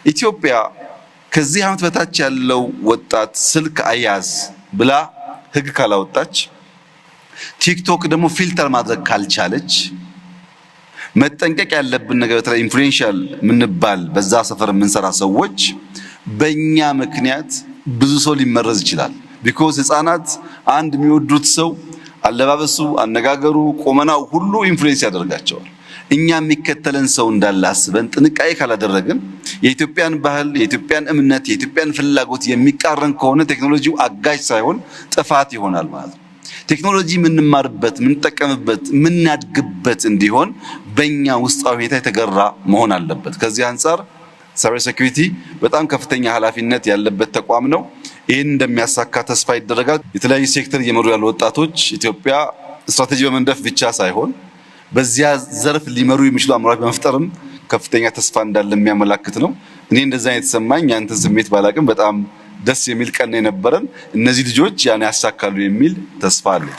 ኢትዮጵያ ከዚህ ዓመት በታች ያለው ወጣት ስልክ አያዝ ብላ ህግ ካላወጣች ቲክቶክ ደግሞ ፊልተር ማድረግ ካልቻለች መጠንቀቅ ያለብን ነገር በተለይ ኢንፍሉዌንሻል ምንባል በዛ ሰፈር የምንሰራ ሰዎች በእኛ ምክንያት ብዙ ሰው ሊመረዝ ይችላል። ቢኮዝ ህፃናት አንድ የሚወዱት ሰው አለባበሱ፣ አነጋገሩ፣ ቆመናው ሁሉ ኢንፍሉዌንስ ያደርጋቸዋል። እኛ የሚከተለን ሰው እንዳለ አስበን ጥንቃቄ ካላደረግን የኢትዮጵያን ባህል፣ የኢትዮጵያን እምነት፣ የኢትዮጵያን ፍላጎት የሚቃረን ከሆነ ቴክኖሎጂው አጋዥ ሳይሆን ጥፋት ይሆናል ማለት ነው። ቴክኖሎጂ የምንማርበት፣ የምንጠቀምበት፣ የምናድግበት እንዲሆን በእኛ ውስጣዊ ሁኔታ የተገራ መሆን አለበት። ከዚህ አንጻር ሳይበር ሴኩሪቲ በጣም ከፍተኛ ኃላፊነት ያለበት ተቋም ነው። ይህን እንደሚያሳካ ተስፋ ይደረጋል። የተለያዩ ሴክተር እየመሩ ያሉ ወጣቶች ኢትዮጵያ ስትራቴጂ በመንደፍ ብቻ ሳይሆን በዚያ ዘርፍ ሊመሩ የሚችሉ አመራሮች በመፍጠርም ከፍተኛ ተስፋ እንዳለ የሚያመላክት ነው። እኔ እንደዛ የተሰማኝ ያንተን ስሜት ባላቅም በጣም ደስ የሚል ቀን የነበረን። እነዚህ ልጆች ያን ያሳካሉ የሚል ተስፋ አለኝ።